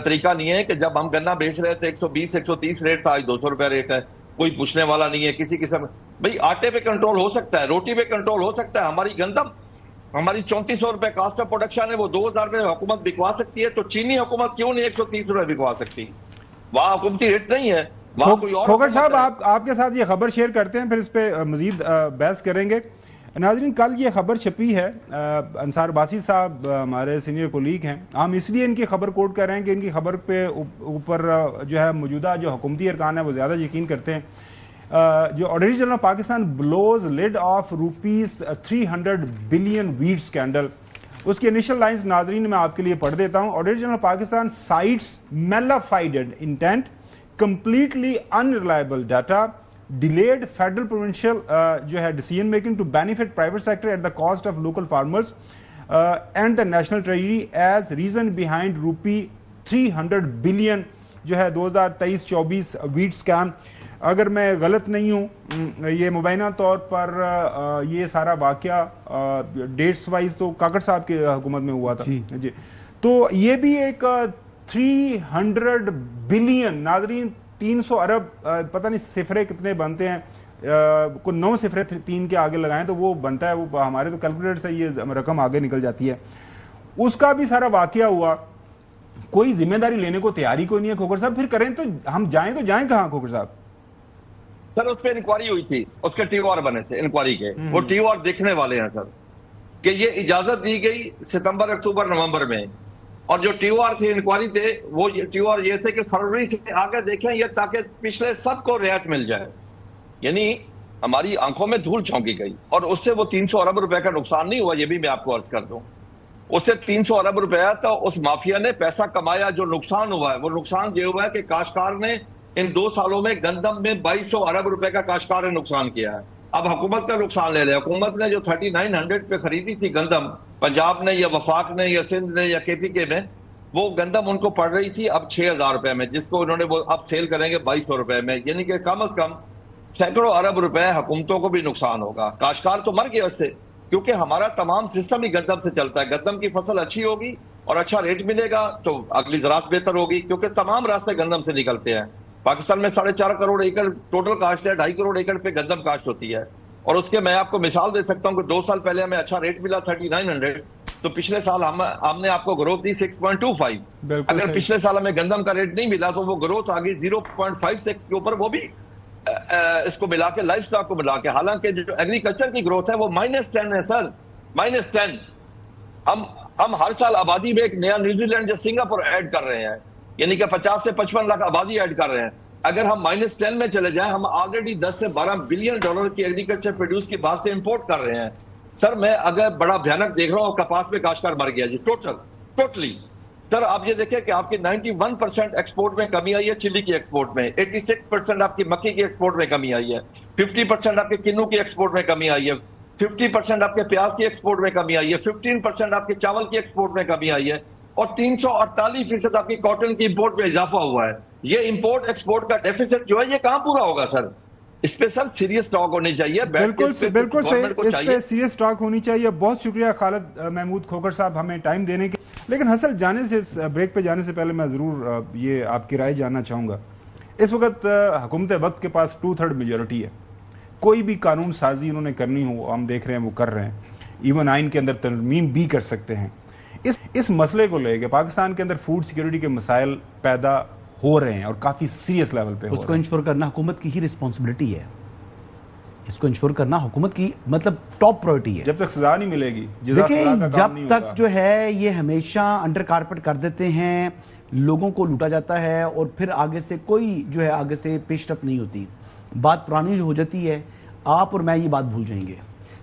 طریقہ نہیں ہے کہ جب ہم گنا بیچ رہے تھے 120-130 ریٹ تھا، آج 200 روپے ریٹ ہے. کوئی پوچھنے والا نہیں ہے کسی قسم. بھائی آٹے پہ کنٹرول ہو سکتا ہے، روٹی پہ کنٹرول ہو سکتا ہے. ہماری گندم ہماری 3400 روپے کاسٹ آف پروڈکشن ہے، وہ 2000 روپے حکومت بکوا سکتی ہے. تو چینی حکومت کیوں نہیں 130 روپے بکوا سکتی؟ وہاں حکومتی ریٹ نہیں ہے. کھوکھر صاحب آپ کے ساتھ یہ خبر شیئر کرتے ہیں، پھر اس پہ مزید بحث کریں گے. ناظرین کل یہ خبر چھپی ہے، انصار باسی صاحب ہمارے سینئر کولیگ ہیں، ہم اس لیے ان کی خبر کوٹ کر رہے ہیں کہ ان کی خبر پہ اوپر جو ہے موجودہ جو حکومتی ارکان ہے وہ زیادہ یقین کرتے ہیں. جو auditor general of Pakistan blows lid of ₹300 billion wheat scandal, اس کی انیشل لائنز ناظرین میں آپ کے لیے پڑھ دیتا ہوں. Auditor general of Pakistan cites mala fide intent, completely unreliable data, delayed federal provincial جو ہے decision making to benefit private sector at the cost of local farmers and the national treasury as reason behind ₹300 billion جو ہے 2023-24 ویٹ اسکیم. اگر میں غلط نہیں ہوں یہ مبینہ طور پر یہ سارا واقعہ ڈیٹس وائز تو کاکڑ صاحب کے حکومت میں ہوا تھا جی. تو یہ بھی ایک 300 بلین، ناظرین 300 ارب، پتہ نہیں صفرے کتنے بنتے ہیں، کو 9 صفرے 3 کے آگے لگائیں تو وہ بنتا ہے، وہ ہمارے تو کیلکولیٹر سے یہ رقم آگے نکل جاتی ہے. اس کا بھی سارا واقعہ ہوا، کوئی ذمہ داری لینے کو تیاری کوئی نہیں ہے. کھوکھر صاحب پھر کریں تو ہم جائیں تو جائیں کہاں کھوکھر صاحب؟ سر اس پہ انکوائری ہوئی تھی، اس کے ٹیو آر بنے تھے انکوائری کے، وہ ٹیو آر دیکھنے والے ہیں سر، کہ یہ اجازت دی گئی ستمبر اکتوبر نومبر میں، اور جو ٹیو آر تھے انکوائری تھے وہ ٹیو آر یہ تھے کہ فروری سے آگے دیکھیں یہ تاکہ پچھلے سب کو رعایت مل جائے. یعنی ہماری آنکھوں میں دھول جھونکی گئی، اور اس سے وہ 300 ارب روپے کا نقصان نہیں ہوا، یہ بھی میں آپ کو عرض کر دوں. اس سے 300 ارب روپیہ تو اس مافیا نے پیسہ کمایا. جو نقصان ہوا ہے وہ نقصان یہ ہوا ہے کہ کاشتکار نے ان 2 سالوں میں گندم میں 2200 ارب روپے کا کاشتکار نے نقصان کیا ہے. اب حکومت کا نقصان لے لے. حکومت نے جو 3900 پہ خریدی تھی گندم، پنجاب نے یا وفاق نے یا سندھ نے یا KPK میں، وہ گندم ان کو پڑ رہی تھی اب 6000 روپے میں، جس کو انہوں نے وہ اب سیل کریں گے 2200 روپے میں. یعنی کہ کم از کم سینکڑوں ارب روپے حکومتوں کو بھی نقصان ہوگا. کاشتکار تو مر گیا اس سے، کیونکہ ہمارا تمام سسٹم ہی گندم سے چلتا ہے. گندم کی فصل اچھی ہوگی اور اچھا ریٹ ملے گا تو اگلی زراعت بہتر ہوگی، کیونکہ تمام راستے گندم سے نکلتے ہیں. پاکستان میں 4.5 کروڑ ایکڑ ٹوٹل کاشت ہے، 2.5 کروڑ ایکڑ پہ گندم کاشت ہوتی ہے. اور اس کے میں آپ کو مثال دے سکتا ہوں کہ 2 سال پہلے ہمیں اچھا ریٹ ملا 3900، تو پچھلے سال ہم نے آپ کو گروتھ دی 6.25. اگر پچھلے سال ہمیں گندم کا ریٹ نہیں ملا تو وہ گروتھ آگئی 0.56 کے اوپر، وہ بھی اس کو ملا کے لائف سٹاک کو ملا کے. حالانکہ جو ایگریکلچر کی گروتھ ہے وہ -10 ہے سر، -10. ہم ہر سال آبادی میں ایک نیا نیوزی لینڈ یا سنگاپور ایڈ کر رہے ہیں، یعنی کہ 50 سے 55 لاکھ آبادی ایڈ کر رہے ہیں. اگر ہم -10 میں چلے جائیں، ہم آلریڈی 10 سے 12 بلین ڈالر کی ایگریکلچر پروڈیوس کی باہر سے امپورٹ کر رہے ہیں. سر میں اگر بڑا بھیانک دیکھ رہا ہوں، کپاس میں کاشتکار مر گیا جی ٹوٹلی. سر آپ یہ دیکھیں کہ آپ کی 91% ایکسپورٹ میں کمی آئی ہے، چلی کی ایکسپورٹ میں 86% آپ کی مکئی کی ایکسپورٹ میں کمی آئی ہے، 50% آپ کے کنو کی ایکسپورٹ میں کمی آئی ہے، 50% آپ کے پیاز کی ایکسپورٹ میں کمی آئی ہے، 15% آپ کے چاول کی ایکسپورٹ میں کمی آئی ہے، اور 348% آپ کی کاٹن کی امپورٹ میں اضافہ ہوا ہے. یہ امپورٹ ایکسپورٹ کا ڈیفیسٹ جو ہے یہ کہاں پورا ہوگا سر؟ اس پہ سر سیریس ٹاک ہونی چاہیے. بالکل صحیح، اس پہ سیریس ٹاک ہونی چاہیے. بہت شکریہ خالد محمود کھوکھر صاحب ہمیں ٹائم دینے کے. لیکن حسن جانے سے، اس بریک پہ جانے سے پہلے میں ضرور یہ آپ کی رائے جاننا چاہوں گا. اس وقت حکومت وقت کے پاس 2/3 میجورٹی ہے. کوئی بھی قانون سازی انہوں نے کرنی ہو، ہم دیکھ رہے ہیں وہ کر رہے ہیں. ایون آئین کے اندر ترمیم بھی کر سکتے ہیں. اس مسئلے کو لے کے پاکستان کے اندر فوڈ سیکیورٹی کے مسائل پیدا ہو رہے ہیں اور کافی سیریس لیول پہ. اس کو انشور کرنا حکومت کی ہی رسپانسبلٹی ہے. اس کو انشور کرنا حکومت کی مطلب ٹاپ پرائورٹی ہے. جب تک سزا نہیں ملے گی، جب تک جو ہے یہ ہمیشہ انڈر کارپٹ کر دیتے ہیں، لوگوں کو لوٹا جاتا ہے، اور پھر آگے سے کوئی جو ہے آگے سے پیش رفت نہیں ہوتی. بات پرانی ہو جاتی ہے، آپ اور میں یہ بات بھول جائیں گے.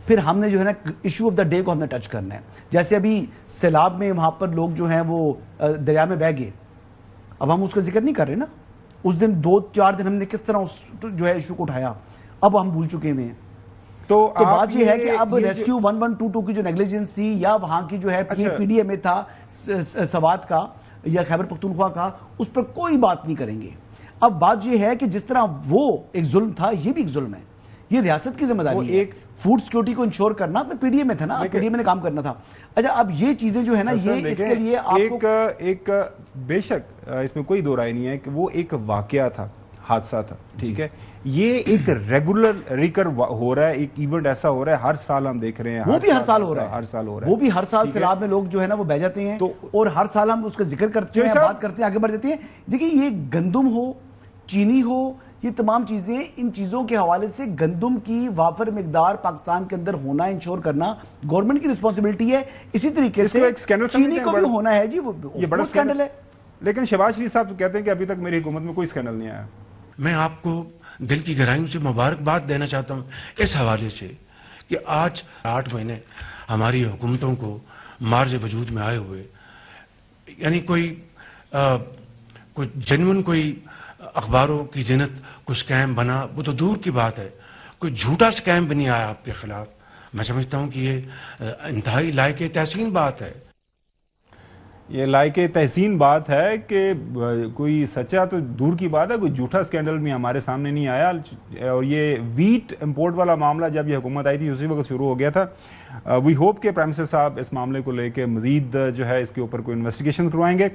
پھر ہم نے جو ہے نا ایشو آف دا ڈے کو ہم نے ٹچ کرنا ہے. جیسے ابھی سیلاب میں وہاں پر لوگ جو ہیں وہ دریا میں بہہ گئے، اب ہم اس کا ذکر نہیں کر رہے نا. اس دن 2-4 دن ہم نے کس طرح اس جو ہے ایشو کو اٹھایا، اب ہم بھول چکے ہیں. تو بات یہ ہے کہ اب ریسکیو 1122 کی جو نیگلیجنس تھی، یا وہاں کی جو ہے PDA میں تھا سوات کا یا خیبر پختونخوا کا، اس پر کوئی بات نہیں کریں گے. اب بات یہ ہے کہ جس طرح وہ ایک ظلم تھا، یہ بھی ایک ظلم ہے. یہ ریاست کی ذمہ داری ہے. ایک فوڈ سیکورٹی کو انشور کرنا PDA میں تھا نا، PDA میں نے کام کرنا تھا. اچھا اب یہ چیزیں جو ہے نا، یہ اس کے لیے ایک بے شک اس میں کوئی دو رائے نہیں ہے کہ وہ ایک واقعہ تھا، حادثہ تھا، ٹھیک ہے. یہ ایک ریگولر ریکر ہو رہا ہے، ایک ایونٹ ایسا ہو رہا ہے، ہر سال ہم دیکھ رہے ہیں. وہ بھی ہر سال ہو رہا ہے، ہر سال ہو رہا ہے. وہ بھی ہر سال سیلاب میں لوگ جو ہے نا وہ بہ جاتے ہیں، اور ہر سال ہم اس کا ذکر کرتے ہیں، بات کرتے ہیں، آگے بڑھ جاتے ہیں. دیکھیں یہ گندم ہو، چینی ہو، یہ تمام چیزیں، ان چیزوں کے حوالے سے گندم کی وافر مقدار پاکستان کے اندر ہونا، انشور کرنا گورنمنٹ کی رسپانسبلٹی ہے. اسی طریقے سے چینی کو بھی ہونا ہے. جی یہ بڑا سکینڈل ہے. لیکن شہباز شریف صاحب کہتے ہیں کہ ابھی تک میری حکومت میں کوئی سکینڈل نہیں آیا. میں آپ کو دل کی گہرائیوں سے مبارکباد دینا چاہتا ہوں اس حوالے سے کہ آج 8 مہینے ہماری حکومتوں کو مارج وجود میں آئے ہوئے، یعنی کوئی جنون کوئی اخباروں کی زینت کوئی سکیم بنا وہ تو دور کی بات ہے، کوئی جھوٹا سکیم بھی نہیں آیا آپ کے خلاف. میں سمجھتا ہوں کہ یہ انتہائی لائق تحسین بات ہے. یہ لائق تحسین بات ہے کہ کوئی سچا تو دور کی بات ہے، کوئی جھوٹا سکینڈل بھی ہمارے سامنے نہیں آیا. اور یہ ویٹ امپورٹ والا معاملہ جب یہ حکومت آئی تھی اسی وقت شروع ہو گیا تھا. وی ہوپ کہ پرائم منسٹر صاحب اس معاملے کو لے کے مزید جو ہے اس کے اوپر کوئی انویسٹیگیشن کروائیں گے.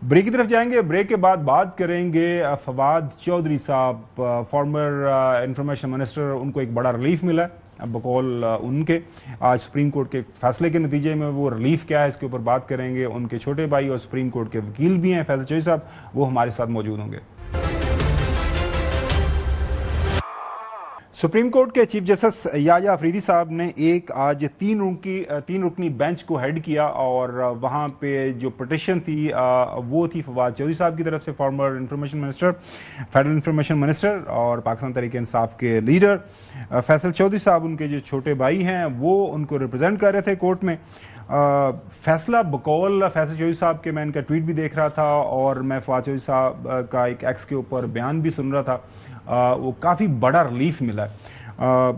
بریک کی طرف جائیں گے، بریک کے بعد بات کریں گے فواد چودھری صاحب، فارمر انفارمیشن منسٹر. ان کو ایک بڑا ریلیف ملا ہے بقول ان کے آج سپریم کورٹ کے فیصلے کے نتیجے میں. وہ ریلیف کیا ہے اس کے اوپر بات کریں گے. ان کے چھوٹے بھائی اور سپریم کورٹ کے وکیل بھی ہیں فیصل چودھری صاحب، وہ ہمارے ساتھ موجود ہوں گے. سپریم کورٹ کے چیف جسٹس یحییٰ افریدی صاحب نے آج تین رکنی بینچ کو ہیڈ کیا، اور وہاں پہ جو پٹیشن تھی وہ تھی فواد چودھری صاحب کی طرف سے، former information minister, federal information minister اور پاکستان تحریک انصاف کے لیڈر. فیصل چودھری صاحب ان کے جو چھوٹے بھائی ہیں وہ ان کو ریپرزینٹ کر رہے تھے کورٹ میں. فیصلہ بقول فیصل چودھری صاحب کے میں ان کا ٹویٹ بھی دیکھ رہا تھا، اور میں فواد چودھری صاحب کا ایک ایکس کے اوپر بیان بھی سن رہا تھا. وہ کافی بڑا ریلیف ملا ہے.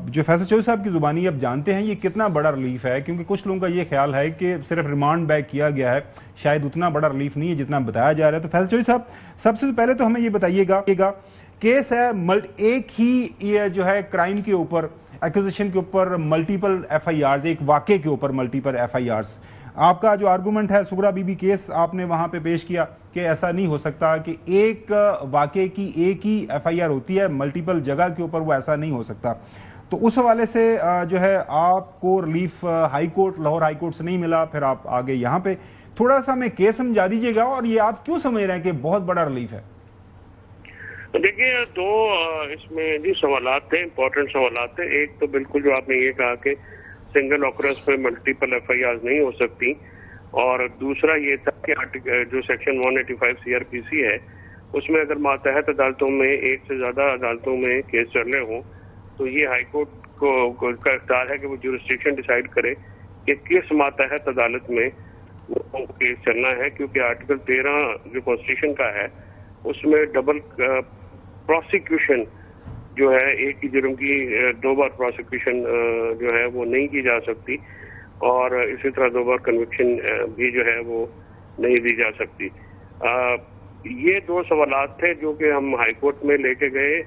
جو فیصل چودھری صاحب کی زبانی اب جانتے ہیں یہ کتنا بڑا ریلیف ہے، کیونکہ کچھ لوگوں کا یہ خیال ہے کہ صرف ریمانڈ بیک کیا گیا ہے، شاید اتنا بڑا ریلیف نہیں ہے جتنا بتایا جا رہا ہے. تو فیصل چودھری صاحب سب سے پہلے تو ہمیں یہ بتائیے گا کیس ہے ایک ہی یہ جو ہے کرائم کے اوپر، ایکوزیشن کے اوپر ملٹیپل ایف آئی آرز، ایک واقعے کے اوپر ملٹیپل ایف آئی آرز. آپ کا جو آرگومنٹ ہے سغرا بی بی کیس آپ نے وہاں پہ پیش کیا کہ ایسا نہیں ہو سکتا کہ ایک واقعے کی ایک ہی ایف آئی آر ہوتی ہے، ملٹیپل جگہ کے اوپر وہ ایسا نہیں ہو سکتا. تو اس حوالے سے جو ہے آپ کو relief high court, Lahore high court سے نہیں ملا، پھر آپ آگے یہاں پہ تھوڑا سا ہمیں کیس سمجھا دیجیے گا، اور یہ آپ کیوں سمجھ رہے ہیں کہ بہت بڑا ریلیف ہے؟ دیکھیے دو اس میں جی سوالات تھے، امپورٹنٹ سوالات تھے. ایک تو بالکل جو آپ نے یہ کہا کہ سنگل آکرنس پہ ملٹیپل ایف آئی آر نہیں ہو سکتی، اور دوسرا یہ تھا کہ جو سیکشن 185 سی آر پی سی ہے اس میں اگر ماتحت عدالتوں میں ایک سے زیادہ عدالتوں میں کیس چل رہے ہوں تو یہ ہائی کورٹ کو کا اختیار ہے کہ وہ جورسڈکشن ڈیسائیڈ کرے کہ کس ماتحت عدالت میں وہ کیس چلنا ہے، کیونکہ آرٹیکل 13 جو کانسٹیٹیوشن کا ہے اس میں ڈبل پروسیکیوشن جو ہے ایک ہی جرم کی 2 بار پروسیکیوشن جو ہے وہ نہیں کی جا سکتی، اور اسی طرح 2 بار کنوکشن بھی جو ہے وہ نہیں دی جا سکتی. یہ 2 سوالات تھے جو کہ ہم ہائی کورٹ میں لے کے گئے،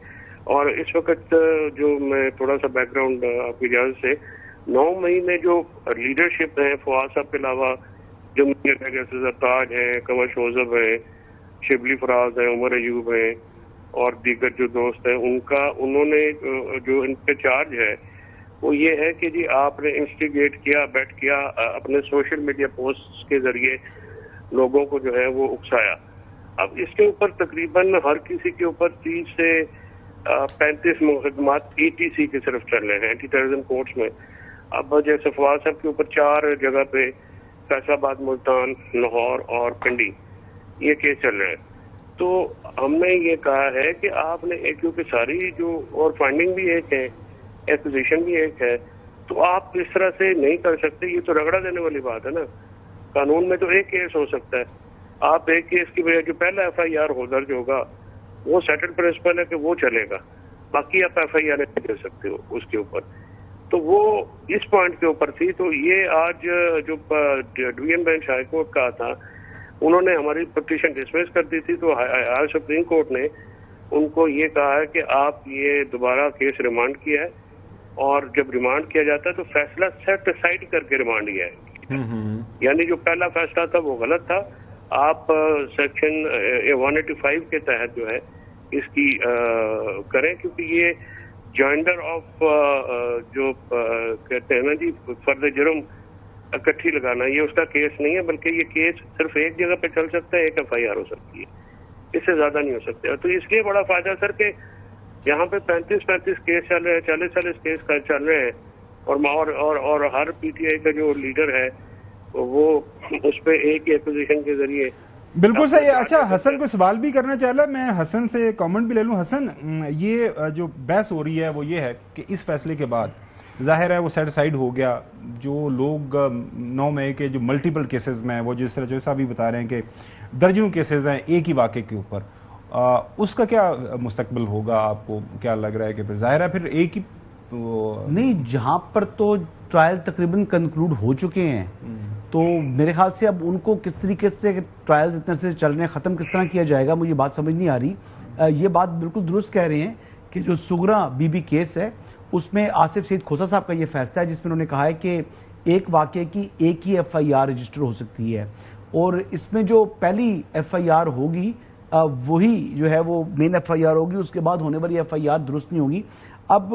اور اس وقت جو میں تھوڑا سا بیک گراؤنڈ آپ کی اجازت سے 9 مہینے جو لیڈرشپ ہیں فواد صاحب کے علاوہ جو جیسے زرتاج ہیں، قمر شوذب ہیں، شبلی فراز ہیں، عمر ایوب ہیں اور دیگر جو دوست ہیں، انہوں نے جو ان پہ چارج ہے وہ یہ ہے کہ جی آپ نے انسٹیگیٹ کیا، بیٹ کیا، اپنے سوشل میڈیا پوسٹ کے ذریعے لوگوں کو جو ہے وہ اکسایا. اب اس کے اوپر تقریباً ہر کسی کے اوپر 30 سے 35 مقدمات ETC کے صرف چل رہے ہیں، اینٹی ٹیررزم کورٹس میں. اب جیسے فواد صاحب کے اوپر 4 جگہ پہ فیصل آباد، ملتان، لاہور اور پنڈی یہ کیس چل رہے ہیں. تو ہم نے یہ کہا ہے کہ آپ نے کیونکہ ساری جو اور فائنڈنگ بھی ایک ہے، ایکوزیشن بھی ایک ہے، تو آپ اس طرح سے نہیں کر سکتے. یہ تو رگڑا دینے والی بات ہے نا. قانون میں تو ایک کیس ہو سکتا ہے، آپ ایک کیس کی بجائے جو پہلا ایف آئی آر درج ہوگا وہ سیٹلڈ پرنسپل ہے کہ وہ چلے گا، باقی آپ ایف آئی آر نہیں دے سکتے ہو اس کے اوپر. تو وہ اس پوائنٹ کے اوپر تھی. تو یہ آج جو ڈویژن بینچ ہائی کورٹ کا تھا انہوں نے ہماری پٹیشن ڈسمس کر دی تھی. تو آج سپریم کورٹ نے ان کو یہ کہا ہے کہ آپ یہ دوبارہ کیس ریمانڈ کیا ہے، اور جب ریمانڈ کیا جاتا ہے تو فیصلہ سیٹ اسائڈ کر کے ریمانڈ کیا ہے. یعنی جو پہلا فیصلہ تھا وہ غلط تھا. آپ سیکشن 185 کے تحت جو ہے اس کی کریں، کیونکہ یہ جوائنڈر آف جو کہتے ہیں نا جی فرد جرم اکٹھی لگانا، یہ اس کا کیس نہیں ہے، بلکہ یہ کیس صرف ایک جگہ پہ چل سکتا ہے، ایک ایف آئی آر ہو سکتی ہے، اس سے زیادہ نہیں ہو سکتے. تو اس لیے بڑا فائدہ سر کہ یہاں پہ 35 کیس چل رہے ہیں، 40 کیس چل رہے ہیں، اور ہر پی ٹی آئی کا جو لیڈر ہے وہ اس پہ ایک ہی ایکوزیشن کے ذریعے بالکل صحیح. اچھا ہسن کو سوال بھی کرنا چاہ رہا, میں حسن سے کامنٹ بھی لے لوں. حسن, یہ جو بحث ہو رہی ہے وہ یہ ہے کہ اس فیصلے کے بعد ظاہر ہے وہ سیٹ سائڈ ہو گیا. جو لوگ 9 مئی کے جو ملٹیپل کیسز میں, وہ جس طرح جو صاحب بھی بتا رہے ہیں کہ درجنوں کیسز ہیں ایک ہی واقعے کے اوپر, اس کا کیا مستقبل ہوگا؟ آپ کو کیا لگ رہا ہے کہ پھر ظاہر ہے پھر ایک ہی نہیں, جہاں پر تو ٹرائل تقریباً کنکلوڈ ہو چکے ہیں, تو میرے خیال سے اب ان کو کس طریقے سے ٹرائلز اتنے سے چل رہے ہیں ختم کس طرح کیا جائے گا, مجھے بات سمجھ نہیں آ رہی. یہ بات بالکل درست کہہ رہے ہیں کہ جو سغرا بی بی کیس ہے اس میں آصف سعید کھوسا صاحب کا یہ فیصلہ ہے جس میں انہوں نے کہا ہے کہ ایک واقعے کی ایک ہی ایف آئی آر رجسٹر ہو سکتی ہے, اور اس میں جو پہلی ایف آئی آر ہوگی وہی جو ہے وہ مین ایف آئی آر ہوگی, اس کے بعد ہونے والی ایف آئی آر درست نہیں ہوگی. اب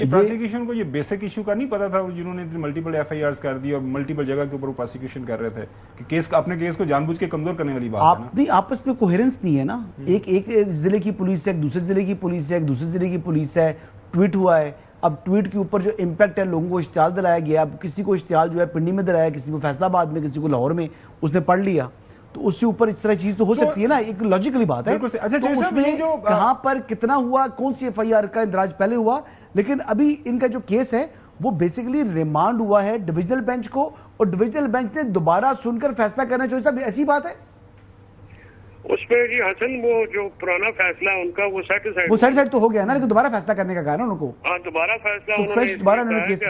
پروسیکیوشن کو یہ بیسک ایشو کا نہیں پتا تھا, جنہوں نے ملٹیپل ایف آئی آرز کر دی اور ملٹیپل جگہ کے اوپر پروسیکیوشن کر رہے تھے کہ کیس اپنے کیس کو جان بوجھ کے کمزور کرنے والی بات ہے نا. آپس میں کوہیرنس نہیں ہے نا, ایک ضلع کی پولیس ہے, ایک دوسرے ضلع کی پولیس ہے, ایک دوسرے ضلع کی پولیس ہے, ٹویٹ ہوا ہے, اب ٹویٹ کے اوپر جو امپیکٹ ہے لوگوں کو اشتعال دلایا گیا, اب کسی کو اشتعال جو ہے پنڈی میں دلایا, کسی کو فیصلہ آباد میں, کسی کو لاہور میں, اس نے پڑھ لیا, تو اس سے اوپر اس طرح چیز تو ہو سکتی ہے نا, ایک لاجیکلی بات ہے. تو اس میں کہاں پر کتنا ہوا, کون سی ایف آئی آر کا اندراج پہلے ہوا, لیکن ابھی ان کا جو کیس ہے وہ بیسیکلی ریمانڈ ہوا ہے ڈویژنل بینچ کو, اور ڈویژنل بینچ نے دوبارہ سن کر فیصلہ کرنا چاہیے. صاحب ایسی بات ہے اس پہ جی حسن, وہ جو پرانا فیصلہ ان کا وہ سیٹ سائڈ تو ہو گیا نا, لیکن دوبارہ فیصلہ کرنے کا کہا نا ان کو. ہاں, دوبارہ فیصلہ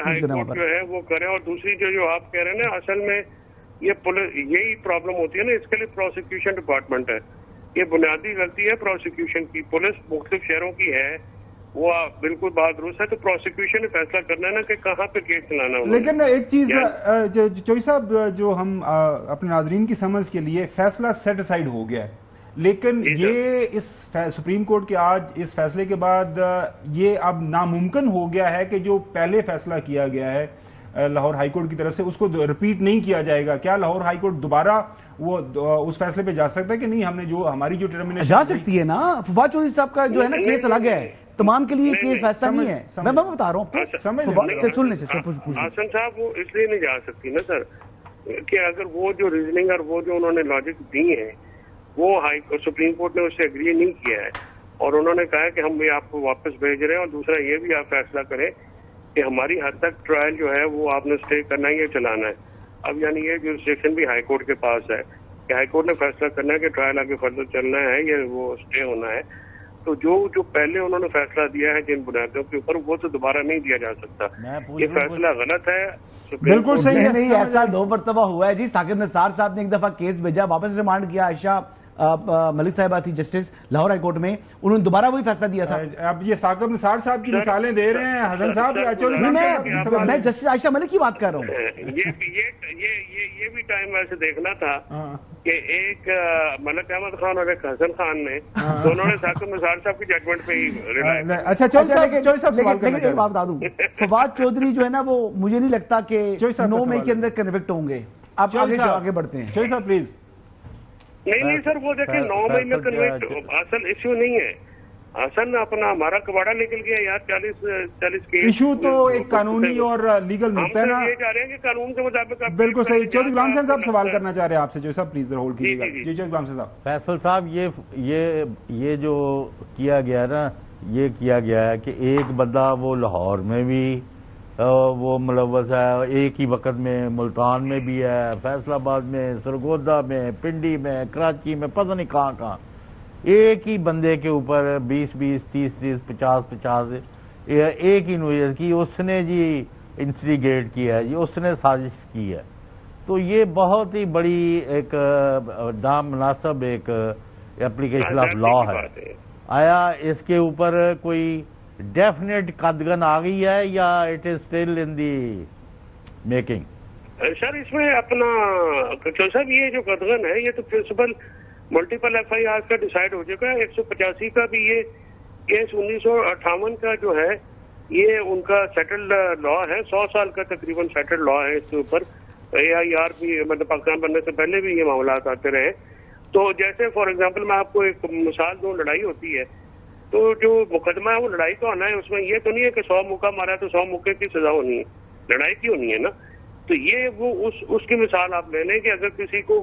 ہائی کورٹ جو ہے وہ کرے. اور دوسری جو آپ کہہ رہے ہیں نا, اصل میں یہی پرابلم ہوتی ہے نا, اس کے لیے پروسیکیوشن ڈپارٹمنٹ ہے. یہ بنیادی غلطی ہے پروسیکیوشن کی. پولیس مختلف شہروں کی ہے, وہ بالکل بات درست ہے, تو پروسیکیوشن نے فیصلہ کرنا ہے نا کہ کہاں پہ کیس چلانا ہے. لیکن ایک چیز چوئی صاحب, جو ہم اپنے ناظرین کی سمجھ کے لیے, فیصلہ سیٹ اسائڈ ہو گیا ہے, لیکن یہ اس سپریم کورٹ کے آج اس فیصلے کے بعد یہ اب ناممکن ہو گیا ہے کہ جو پہلے فیصلہ کیا گیا ہے لاہور ہائی کورٹ کی طرف سے اس کو ریپیٹ نہیں کیا جائے گا. کیا لاہور ہائی کورٹ دوبارہ وہ اس فیصلے پہ جا سکتا ہے کہ نہیں, ہم نے جو ہماری جو ڈٹرمنیشن جا سکتی ہے نا. فواد چودھری صاحب کا جو ہے نا کیس الگ ہے, تمام کے لیے کیس فیصلہ نہیں ہے. میں بتا رہا ہوں, سن لیں حسن صاحب, وہ اس لیے نہیں جا سکتی نا سر کہ اگر وہ جو ریزننگ اور وہ جو انہوں نے لاجک دی ہیں وہ سپریم کورٹ نے اس سے اگری نہیں کیا ہے, اور انہوں نے کہا کہ ہم یہ آپ کو واپس بھیج رہے ہیں, اور دوسرا یہ بھی آپ فیصلہ کریں کہ ہماری حد تک ٹرائل جو ہے وہ آپ نے اسٹے کرنا ہے یا چلانا ہے. اب یعنی یہ جورسڈکشن بھی ہائی کورٹ کے پاس ہے کہ ہائی کورٹ نے فیصلہ کرنا ہے کہ ٹرائل آگے فردر چلنا ہے یا وہ اسٹے ہونا ہے. تو جو پہلے انہوں نے فیصلہ دیا ہے جن بنیادوں کے اوپر, وہ تو دوبارہ نہیں دیا جا سکتا. یہ فیصلہ غلط ہے. بالکل صحیح ہے. نہیں, ایسا 2 مرتبہ ہوا ہے جی. ثاقب نثار صاحب نے ایک دفعہ کیس بھیجا, واپس ریمانڈ کیا. عائشہ ملک صاحبہ تھی جسٹس لاہور ہائی کورٹ میں, انہوں نے دوبارہ وہی فیصلہ دیا تھا. اب یہ ثاقب نثار صاحب کی مثالیں دے رہے ہیں, حسن صاحب میں جسٹس عائشہ ملک کی بات کر رہا ہوں. یہ بھی ٹائم ویسے دیکھنا تھا کہ ایک ملک احمد خان اور ایک حسن خان نے دونوں نے ثاقب نثار صاحب کی ججمنٹ پہ ہی. اچھا ایک بات بتا دوں, فواد چودھری جو ہے نا وہ مجھے نہیں لگتا کہ 9 مئی کے اندر کنوکٹ ہوں گے. آپ آگے بڑھتے ہیں. چوئی صاحب پلیز. نہیں سر, وہ دیکھیں 9 مئی میں کنوکٹ اصل ایشو نہیں ہے. حسن اپنا ہمارا کباڑا نکل گیا یار, 40 کیس. ایشو تو ایک قانونی اور لیگل ملتا ہے نا. ہم یہ چاہ رہے ہیں کہ قانون کے مطابق. بالکل صحیح. چودھری غلام حسین صاحب سوال کرنا چاہ رہے ہیں آپ سے. جو صاحب پلیز ہولڈ کیجیے گا. جی چودھری غلام حسین صاحب. فیصل صاحب, یہ جو کیا گیا نا, یہ کیا گیا ہے کہ ایک بندہ وہ لاہور میں بھی وہ ملوث ہے, ایک ہی وقت میں ملتان میں بھی ہے, فیصل آباد میں, سرگودا میں, پنڈی میں, کراچی میں, پتہ نہیں کہاں. ایک ہی بندے کے اوپر 20 30 50 ایک ہی نوعیت کی اس نے جی انسٹیگیٹ کیا ہے, اس نے سازش کی ہے. تو یہ بہت ہی بڑی ایک نامناسب ایک اپلیکیشن آف لا ہے. آیا اس کے اوپر کوئی ڈیفینیٹ قدغن آ گئی ہے یا it is still in the making? Sir اس میں اپنا صاحب یہ جو قدغن ہے یہ تو principal multiple F I R کا ڈیسائیڈ ہو چکا ہے. 185 کا بھی یہ کیس 1958 کا جو ہے یہ ان کا سیٹلڈ لا ہے. 100 سال کا تقریباً سیٹلڈ لا ہے. اس کے اوپر اے آئی آر بھی مطلب پاکستان بننے سے پہلے بھی یہ معاملات آتے رہے. تو جیسے فار ایگزامپل میں آپ کو ایک مثال دوں, لڑائی ہوتی ہے تو جو مقدمہ ہے وہ لڑائی کا ہونا ہے. اس میں یہ تو نہیں ہے کہ 100 موقع مارا تو 100 موقع کی سزا ہونی ہے, لڑائی کی ہونی ہے نا. تو یہ وہ اس کی مثال آپ لے لیں کہ اگر کسی کو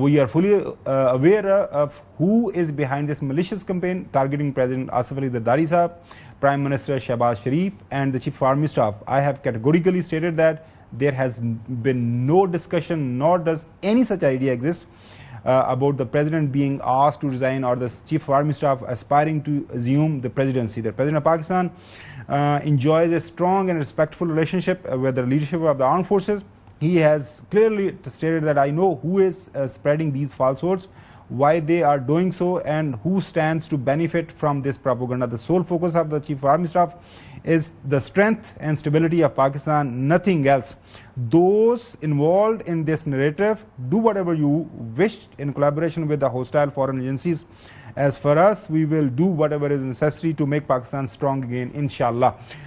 We are fully aware of who is behind this malicious campaign targeting President Asif Ali Zardari Saab, Prime Minister Shehbaz Sharif and the Chief of Army Staff. I have categorically stated that there has been no discussion nor does any such idea exist about the President being asked to resign or the Chief of Army Staff aspiring to assume the presidency. The President of Pakistan enjoys a strong and respectful relationship with the leadership of the armed forces. He has clearly stated that I know who is spreading these falsehoods, why they are doing so, and who stands to benefit from this propaganda. The sole focus of the Chief of Army Staff is the strength and stability of Pakistan, nothing else. Those involved in this narrative, do whatever you wish in collaboration with the hostile foreign agencies. As for us, we will do whatever is necessary to make Pakistan strong again, inshallah.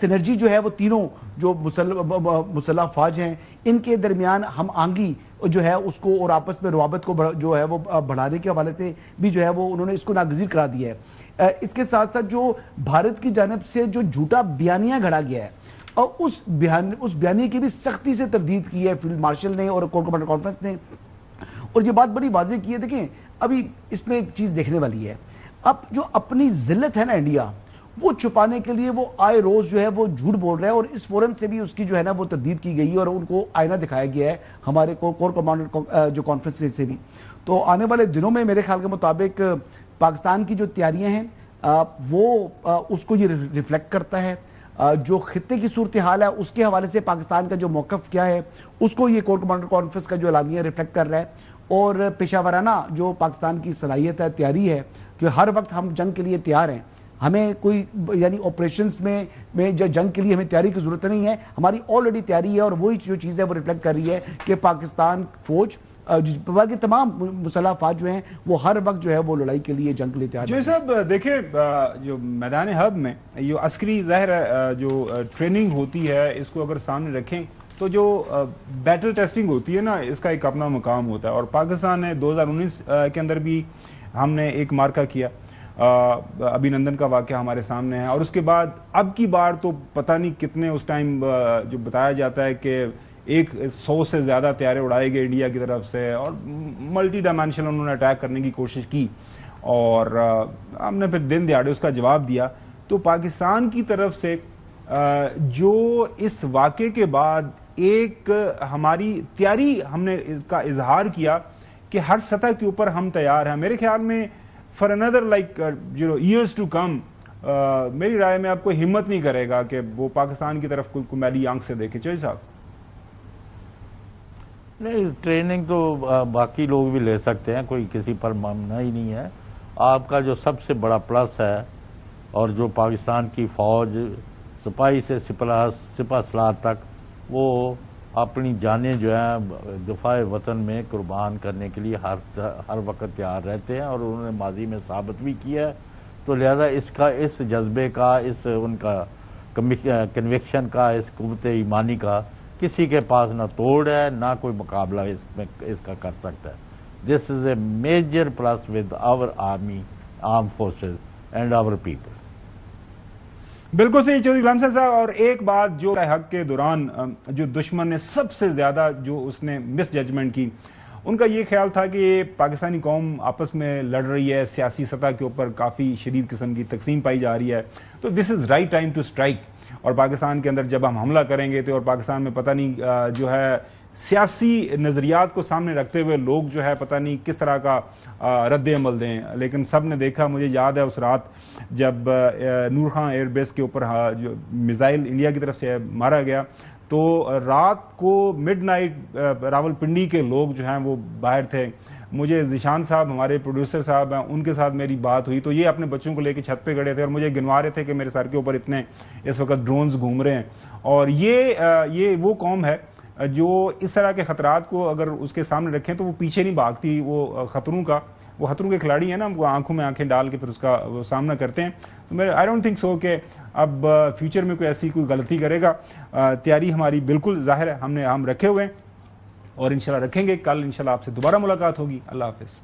Synergy جو ہے وہ تینوں جو مسلح افواج ہیں ان کے درمیان ہم آہنگی جو ہے اس کو اور آپس میں روابط کو جو ہے وہ بڑھانے کے حوالے سے بھی جو ہے وہ انہوں نے اس کو ناگزیر کرا دیا ہے. اس کے ساتھ ساتھ جو بھارت کی جانب سے جو جھوٹا بیانیہ گھڑا گیا ہے اور اس بیانیے کی بھی سختی سے تردید کی ہے فیلڈ مارشل نے اور کور کمانڈر کانفرنس نے, اور یہ بات بڑی واضح کی ہے. دیکھیں ابھی اس میں ایک چیز دیکھنے والی ہے, اب جو اپنی ذلت ہے نا انڈیا, وہ چھپانے کے لیے وہ آئے روز جو ہے وہ جھوٹ بول رہا ہے, اور اس فورم سے بھی اس کی جو ہے نا وہ تردید کی گئی اور ان کو آئینہ دکھایا گیا ہے ہمارے کور کمانڈر جو کانفرنس سے بھی. تو آنے والے دنوں میں میرے خیال کے مطابق پاکستان کی جو تیاریاں ہیں وہ اس کو یہ ریفلیکٹ کرتا ہے. جو خطے کی صورتحال ہے اس کے حوالے سے پاکستان کا جو موقف کیا ہے اس کو یہ کور کمانڈر کانفرنس کا جو اعلامیہ ریفلیکٹ کر رہا ہے, اور پیشہ ورانہ جو پاکستان کی صلاحیت ہے, تیاری ہے کہ ہر وقت ہم جنگ کے لیے تیار ہیں. ہمیں کوئی یعنی آپریشنز میں جنگ کے لیے ہمیں تیاری کی ضرورت نہیں ہے, ہماری آلریڈی تیاری ہے, اور وہی جو چیز ہے وہ ریفلیکٹ کر رہی ہے کہ پاکستان فوج باقی تمام مسلح افواج جو ہیں وہ ہر وقت جو ہے وہ لڑائی کے لیے جنگ کے لیے تیار ہیں. جو صاحب دیکھیں جو میدان حرب میں یہ عسکری ظاہر جو ٹریننگ ہوتی ہے اس کو اگر سامنے رکھیں تو جو بیٹل ٹیسٹنگ ہوتی ہے نا اس کا ایک اپنا مقام ہوتا ہے, اور پاکستان نے 2019 کے اندر بھی ہم نے ایک مارکہ کیا, ابھی نندن کا واقعہ ہمارے سامنے ہے, اور اس کے بعد اب کی بار تو پتہ نہیں کتنے اس ٹائم جو بتایا جاتا ہے کہ 100 سے زیادہ طیارے اڑائے گئے انڈیا کی طرف سے, اور ملٹی ڈائمینشنل انہوں نے اٹیک کرنے کی کوشش کی, اور ہم نے پھر دن دیہڑے اس کا جواب دیا. تو پاکستان کی طرف سے جو اس واقعے کے بعد ایک ہماری تیاری ہم نے کا اظہار کیا کہ ہر سطح کے اوپر ہم تیار ہیں. میرے خیال میں فار اندر لائک ایئرز ٹو کم میری رائے میں آپ کو ہمت نہیں کرے گا کہ وہ پاکستان کی طرف کوئی میلی آنکھ سے دیکھے. چوہے صاحب نہیں, ٹریننگ تو باقی لوگ بھی لے سکتے ہیں, کوئی کسی پر ممنع ہی نہیں ہے. آپ کا جو سب سے بڑا پلس ہے اور جو پاکستان کی فوج سپاہی سے سپہ سالار تک وہ اپنی جانیں جو ہیں دفاع وطن میں قربان کرنے کے لیے ہر وقت تیار رہتے ہیں, اور انہوں نے ماضی میں ثابت بھی کیا ہے. تو لہذا اس جذبے کا, اس ان کا کنوکشن کا, اس قوت ایمانی کا کسی کے پاس نہ توڑ ہے نہ کوئی مقابلہ اس کا کر سکتا ہے. This is a major plus with our army, arm forces and our people. بالکل صحیح چودھری غلام صاحب. اور ایک بات جو حق کے دوران جو دشمن نے سب سے زیادہ جو اس نے مس ججمنٹ کی, ان کا یہ خیال تھا کہ پاکستانی قوم آپس میں لڑ رہی ہے, سیاسی سطح کے اوپر کافی شدید قسم کی تقسیم پائی جا رہی ہے, تو this is right time to strike. اور پاکستان کے اندر جب ہم حملہ کریں گے تو اور پاکستان میں پتہ نہیں جو ہے سیاسی نظریات کو سامنے رکھتے ہوئے لوگ جو ہے پتہ نہیں کس طرح کا رد عمل دیں. لیکن سب نے دیکھا, مجھے یاد ہے اس رات جب نور خان ایئر بیس کے اوپر جو میزائل انڈیا کی طرف سے مارا گیا, تو رات کو مڈ نائٹ راول پنڈی کے لوگ جو ہیں وہ باہر تھے. مجھے ذیشان صاحب ہمارے پروڈیوسر صاحب ہیں, ان کے ساتھ میری بات ہوئی تو یہ اپنے بچوں کو لے کے چھت پہ گڑے تھے اور مجھے گنوا رہے تھے کہ میرے سر کے اوپر اتنے اس وقت ڈرونز گھوم رہے ہیں. اور یہ وہ قوم ہے جو اس طرح کے خطرات کو اگر اس کے سامنے رکھیں تو وہ پیچھے نہیں بھاگتی. وہ خطروں کے کھلاڑی ہیں نا, وہ آنکھوں میں آنکھیں ڈال کے پھر اس کا وہ سامنا کرتے ہیں. تو میں آئی ڈونٹ تھنک سو کہ اب فیوچر میں کوئی ایسی کوئی غلطی کرے گا. تیاری ہماری بالکل ظاہر ہے, ہم رکھے ہوئے ہیں اور انشاءاللہ رکھیں گے. کل انشاءاللہ آپ سے دوبارہ ملاقات ہوگی. اللہ حافظ.